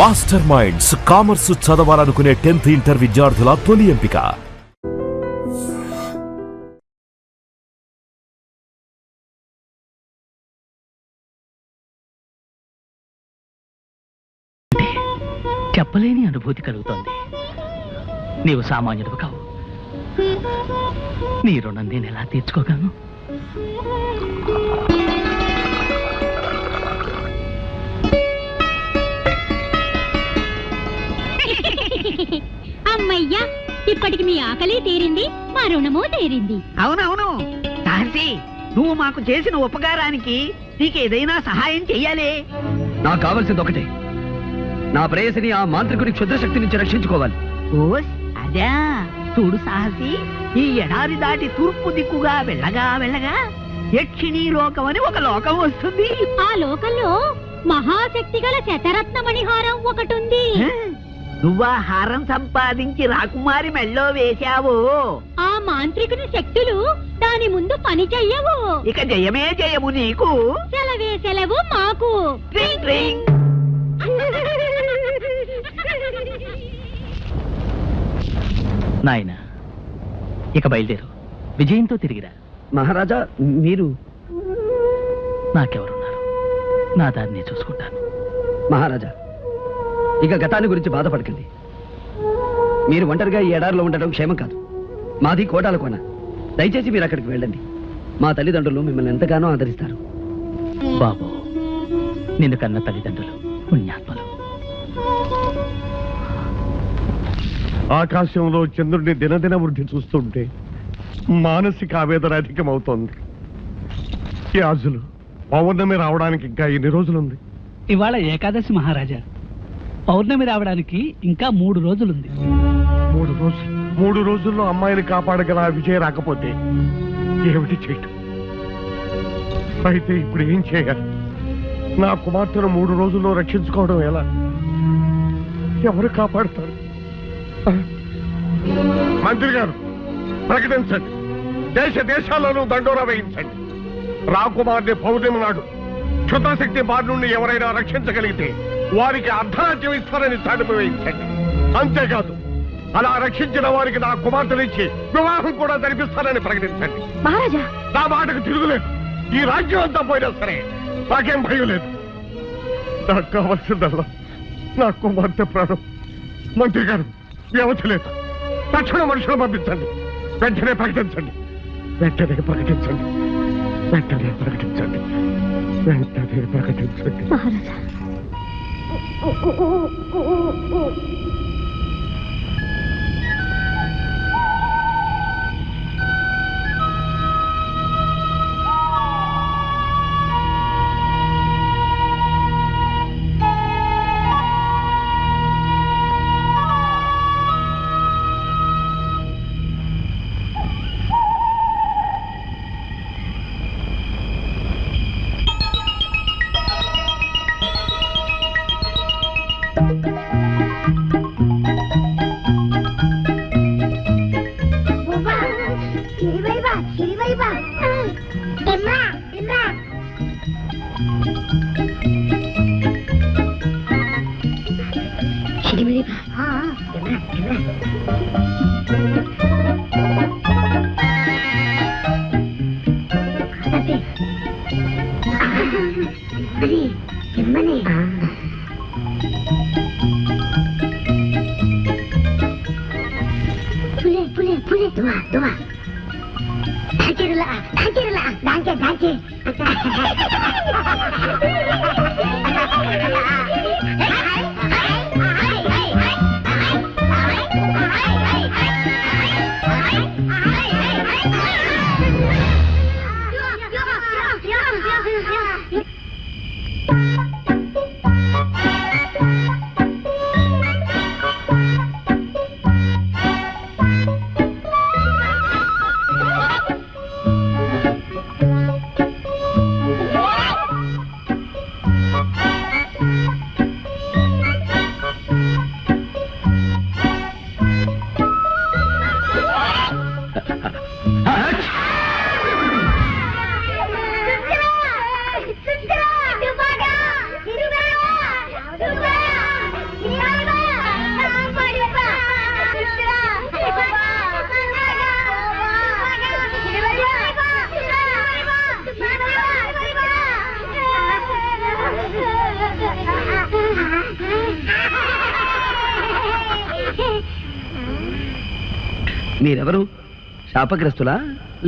Master minds commerce చదవాలనుకునే 10th inter విద్యార్థుల తొలి ఎంపిక. చెప్పలేని అనుభూతి కలుగుతోంది. నీవు సామాన్యుడు కావు. నీ రుణం నేను ఎలా తీర్చుకోగలను? అమ్మయ్యా, ఇప్పటికి మీ ఆకలి తీరింది, మా రుణము తీరింది. అవునవును సాహసి, నువ్వు మాకు చేసిన ఉపకారానికి నీకేదైనా సహాయం చెయ్యాలి. నాకు కావాల్సింది ఒకటే, నా ప్రేయసిని ఆ మాంత్రికుడి క్షుద్రశక్తి నుంచి రక్షించుకోవాలి. ఓస్ అదా, చూడు సాహసి, ఈ ఎడారి దాటి తూర్పు దిక్కుగా వెళ్ళగా వెళ్ళగా యక్షిణీ లోకం అని ఒక లోకం వస్తుంది. ఆ లోకంలో మహాశక్తి గల శతరత్నమణిహారం ఒకటుంది. నువ్వా హారం సంపాదించి రాకుమారి మెళ్ళో వేశావు. ఆ మాంత్రికుని శక్తులు దాని ముందు పని చెయ్యవు. ఇక జయమే జయము నీకు. సెలవే సెలవు మాకు. ట్రింగ్ ట్రింగ్. నాయన, ఇక బయలుదేరు. విజయంతో తిరిగిరా. మహారాజా, మీరు? నాకెవరున్నారు? నా దాన్ని చూసుకుంటాను. మహారాజా, ఇక గతాన్ని గురించి బాధపడకండి. మీరు ఒంటరిగా ఈ ఎడారిలో ఉండడం క్షేమం కాదు. మాది కోటాల కోన. దయచేసి మీరు అక్కడికి వెళ్ళండి. మా తల్లిదండ్రులు మిమ్మల్ని ఎంతగానో ఆదరిస్తారు. బాబు, నిన్ను కన్న తల్లిదండ్రులు పుణ్యాత్మలు. ఆకాశంలో చంద్రుడిని దినదిన వృద్ధి చూస్తుంటే మానసిక ఆవేదన అధికమవుతోంది. యాజులు, పౌర్ణమి రావడానికి ఇంకా ఎన్ని రోజులుంది? ఇవాళ ఏకాదశి మహారాజా. పౌర్ణమి రావడానికి ఇంకా 3 రోజులుంది. 3 రోజులు? 3 రోజుల్లో అమ్మాయిని కాపాడగల ఆ విజయ రాకపోతే ఏమిటి చేయటం? అయితే ఇప్పుడు ఏం చేయాలి? నా కుమార్తెను 3 రోజుల్లో రక్షించుకోవడం ఎలా? ఎవరు కాపాడుతారు? మంత్రి గారు, ప్రకటించండి. దేశ దేశాల్లోనూ దండోరా వేయించండి. రాకుమార్ని పౌర్ణమి నాడు క్షుద్రశక్తి బారి నుండి ఎవరైనా రక్షించగలిగితే వారికి అర్ధరాజ్యం ఇస్తారని చాటింపు వేయించండి. అంతేకాదు, అలా రక్షించిన వారికి నా కుమార్తెనిచ్చి వివాహం కూడా జరిపిస్తారని ప్రకటించండి. మహారాజా, నా మాటకు తిరుగులేదు. ఈ రాజ్యం అంతా పోయినా సరే నాకేం భయం లేదు. నాకు కావాల్సిందల్లా నా కుమార్తె ప్రాణం. మంత్రి గారు, వ్యవధి లేదు. తక్షణ మనుషులు పంపించండి. వెంటనే ప్రకటించండి. వెంటనే ప్రకటించండి. వెంటనే ప్రకటించండి. వెంటనే ప్రకటించండి. మహారాజా. మీరెవరు? శాపగ్రస్తులా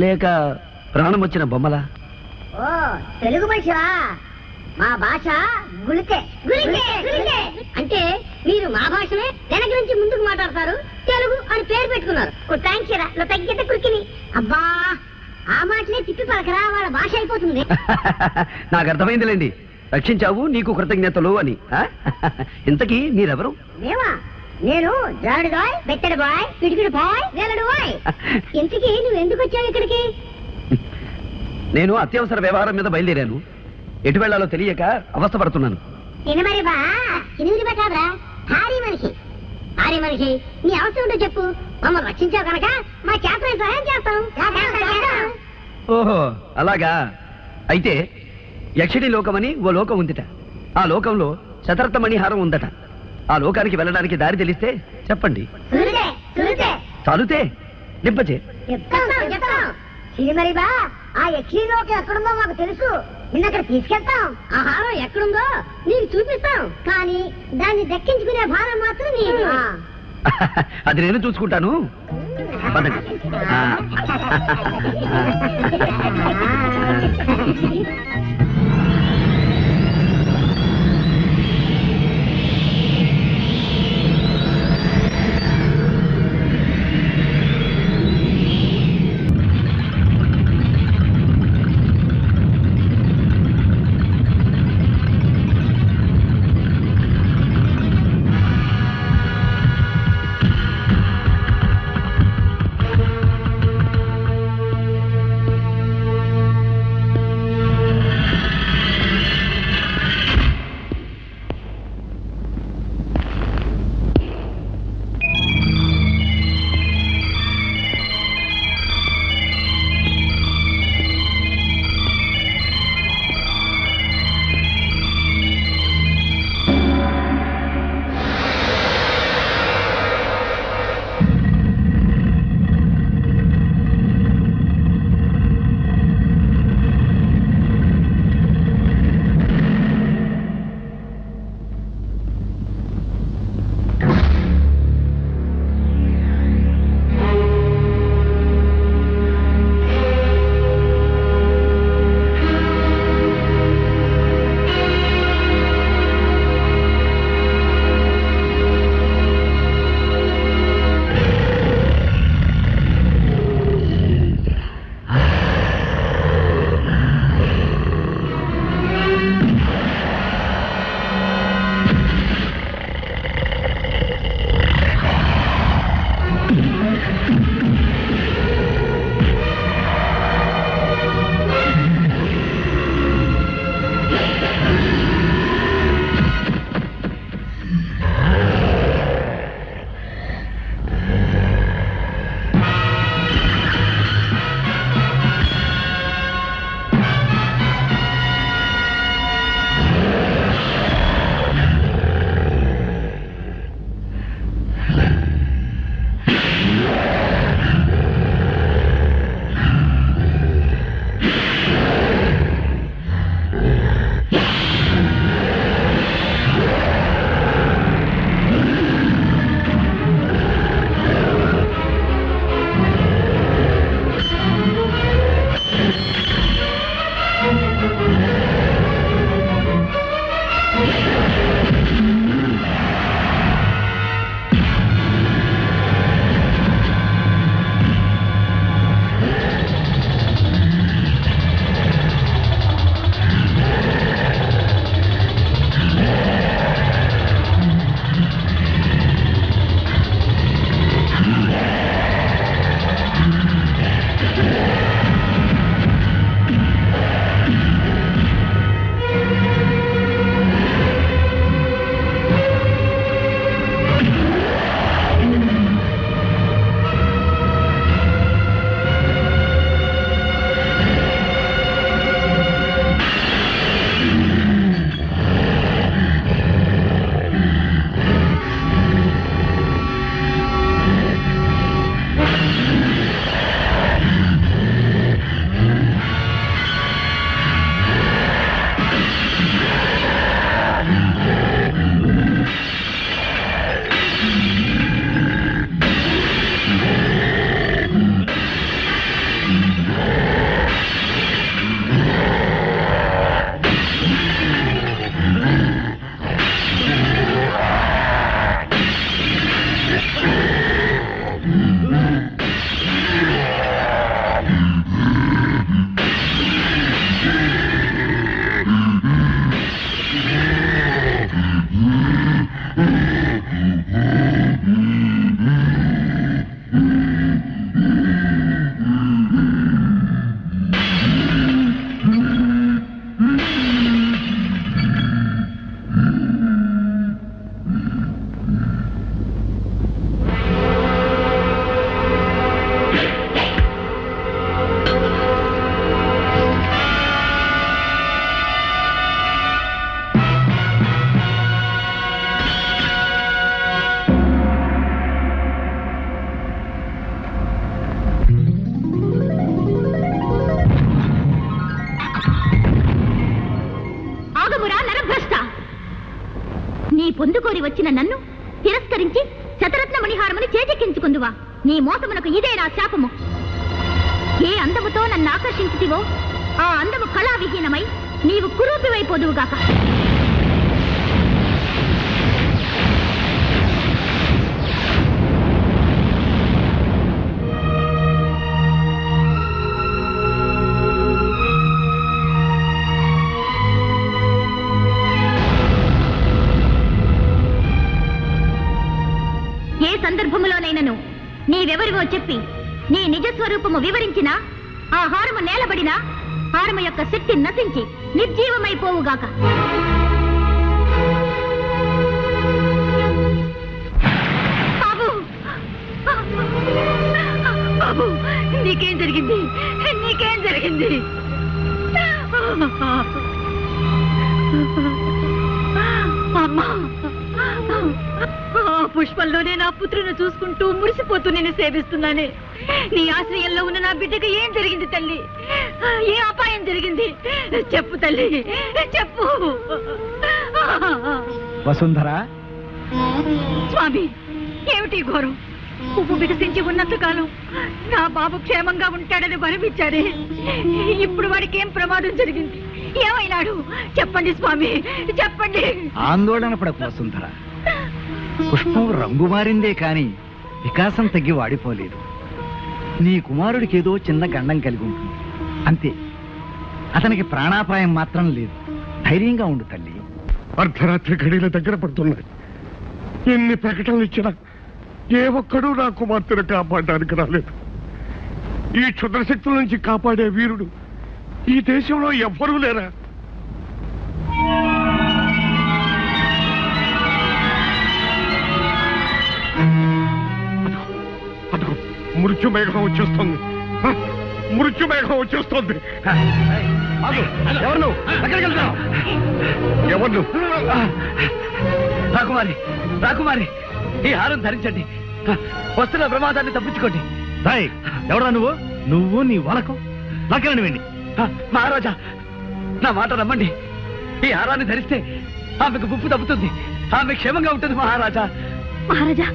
లేక ప్రాణం వచ్చిన బొమ్మలా? ఓ తెలుగు మనిషివా? మా భాష గుళికే గుళికే గుళికే అంటే మీరు మా భాషనే వెనక నుంచి ముందుకు మాట్లాడతారు, తెలుగు అని పేరు పెట్టుకున్నారు. థ్యాంక్స్ తగ్గితే కురికిని. అబ్బా ఆ మాటలే తిప్పి పలకరా, వాళ్ళ భాష అయిపోతుంది. నాకు అర్థమైందిలేండి, రక్షించావు నీకు కృతజ్ఞతలు అని. ఇంతకీ మీరెవరు? మేమా? నేను జాడు బాయ్, బెత్తడి బాయ్, పిడికిడి బాయ్, వేలడు బాయ్. ఇంతకీ నువ్వు ఎందుకు వచ్చావు ఇక్కడికి? నేను అత్యవసర వ్యవహారం మీద బయలుదేరాను. ఎటు వెళ్లాలో తెలియక అవస్థపడుతున్నాను. తినమరి బా తినిమిది పెట్టారా? భారీ మనిషి భారీ మనిషి, నీ అవసరం ఉంటే చెప్పు, మమ్మల్ని రక్షించావు కనుక మా చేతనే సహాయం చేస్తాం. ఓహో అలాగా. అయితే యక్షిణి లోకమని ఓ లోకం ఉందిట. ఆ లోకంలో శతరత్నమణిహారం ఉందట. ఆ లోకానికి వెళ్ళడానికి దారి తెలిస్తే చెప్పండి. సురితే సురితే చాలుతే నింపచే. చెప్తాం చెప్తాం. తినిమరి బా ఆ యక్షిలోకి ఎక్కడుందో మాకు తెలుసు, నిన్న అక్కడ తీసుకెళ్తాం. ఆ హారం ఎక్కడుందో నీకు చూపిస్తాం, కానీ దాన్ని దక్కించుకునే భారం మాత్రం నీకు. అది నేను చూసుకుంటాను. పదండి. వచ్చిన నన్ను తిరస్కరించి శతరత్న మణిహారముని చేజెక్కించుకుందువా? నీ మోసమునకు ఇదే నా శాపము. ఏ అందముతో నన్ను ఆకర్షించితివో ఆ అందము కళావిహీనమై నీవు కురూపివైపోదువుగాక. ఏ సందర్భములోనైనను నీవెవరివో చెప్పి నీ నిజ స్వరూపము వివరించినా ఆ హారము నేలబడినా హారము యొక్క శక్తి నశించి నిర్జీవమైపోవుగాక. బాబు, బాబు, నీకేం జరిగింది? నీకేం జరిగింది? అమ్మా, పుష్పంలోనే నా పుత్రుని చూసుకుంటూ మురిసిపోతూ నేను సేవిస్తున్నానే. నీ ఆశ్రయంలో ఉన్న నా బిడ్డకు ఏం జరిగింది తల్లి? ఏ అపాయం జరిగింది? చెప్పు తల్లి, చెప్పు. వసుంధర, స్వామి, ఏమిటి ఘోరం? పువ్వు వికసించి ఉన్నంత కాలం నా బాబు క్షేమంగా ఉంటాడని భరమిచ్చారే. ఇప్పుడు వాడికి ఏం ప్రమాదం జరిగింది? ఏమైనాడు? చెప్పండి స్వామి, చెప్పండి. ఆందోళన పడకు వసుంధర. పుష్పం రంగు మారిందే కాని వికాసం తగ్గి వాడిపోలేదు. నీ కుమారుడికి ఏదో చిన్న గండం కలిగి ఉంటుంది అంతే. అతనికి ప్రాణాపాయం మాత్రం లేదు. ధైర్యంగా ఉండు తల్లి. అర్ధరాత్రి గడిల దగ్గర పడుతున్నాయి. ఎన్ని ప్రకటనలు ఇచ్చినా ఏ ఒక్కడూ నా కుమార్తెను కాపాడడానికి రాలేదు. ఈ క్షుద్రశక్తుల నుంచి కాపాడే వీరుడు ఈ దేశంలో ఎవ్వరూ లేరా? అదిగో మృత్యు మేఘం వచ్చేస్తుంది. మృత్యు మేఘం వచ్చేస్తుంది. ఎవరు నువ్వు? ఎక్కడికి వెళ్తున్నావు? ఎవరు నువ్వు? రాకుమారి, రాకుమారి, ఈ హారం ధరించండి. వస్తున్న ప్రమాదాన్ని తప్పించుకోండి. ఎవరా నువ్వు? నువ్వు నీ వాలకం నాకేనండి వెండి. మహారాజా, నా మాట నమ్మండి. ఈ హారాన్ని ధరిస్తే ఆమెకు ముప్పు తప్పుతుంది. ఆమె క్షేమంగా ఉంటుంది మహారాజా. మహారాజా,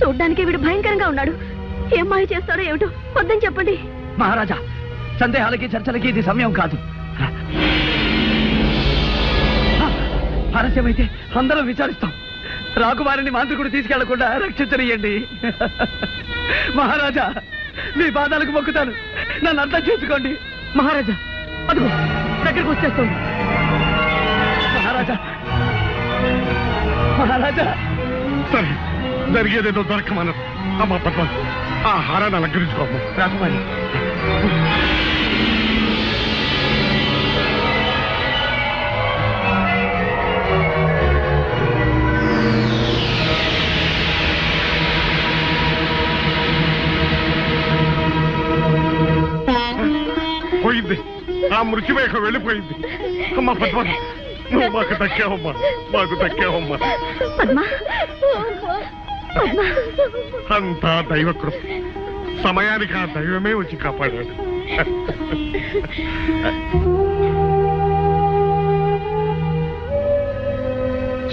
చూడ్డానికి వీడు భయంకరంగా ఉన్నాడు. ఏం మాయ చేస్తాడో ఏమిటో, వద్దని చెప్పండి. మహారాజా, సందేహాలకి చర్చలకి ఇది సమయం కాదు. ఆలస్యమైతే అందరం విచారిస్తాం. రాకుమారిని మాంత్రికుడు తీసుకెళ్లకుండా రక్షించనియండి. మహారాజా, మీ పాదాలకు మొక్కుతాను, నన్ను అర్థం చేసుకోండి. మహారాజా, అదిగో దగ్గరికి వచ్చేస్తుంది. మహారాజా, మహారాజా. సరే, జరిగేదేదో దొరకమన్నారు. అమ్మా పద్మ, ఆ హారాన్ని అలంకరించుకోమ్మా. రాకుమారి, పోయింది. ఆ మృత్యుమేఘం వెళ్ళిపోయింది. అమ్మా పద్మ, నువ్వు మాకు దక్కావమ్మా, మాకు దక్కావమ్మా. అంతా దైవకృప. సమయానికి ఆ దైవమే వచ్చి కాపాడాడు.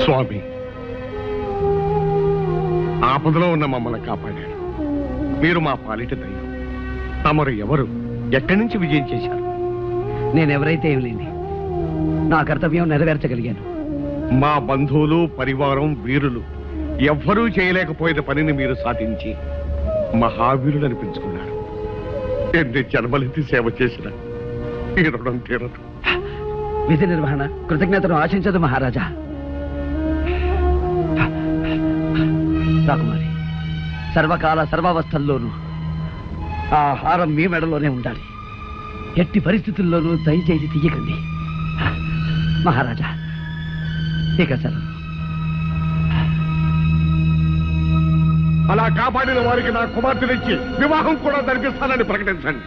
స్వామి, ఆపదలో ఉన్న మమ్మల్ని కాపాడాడు. మీరు మా పాలిట దైవం. తమరు ఎవరు? ఎక్కడి నుంచి విజయం చేశారు? నేనెవరైతే ఏం లేని నా కర్తవ్యం నెరవేర్చగలిగాను. మా బంధువులు, పరివారం, వీరులు ఎవ్వరూ చేయలేకపోయిన పనిని మీరు సాధించి మహావీరులు అనిపించుకున్నారు. ఎన్ని జన్మలెత్తి సేవ చేసిన ఈ రుణం తీరదు. విధి నిర్వహణ కృతజ్ఞతను ఆశించదు మహారాజా. రాకుమారి, సర్వకాల సర్వావస్థల్లోనూ ఆ హారం మీ మెడలోనే ఉండాలి. ఎట్టి పరిస్థితుల్లోనూ దయచేసి తీయకండి మహారాజా. ఇక సెలవు. అలా కాపాడిన వారికి నా కుమార్తెనిచ్చి వివాహం కూడా జరిపిస్తానని ప్రకటించండి.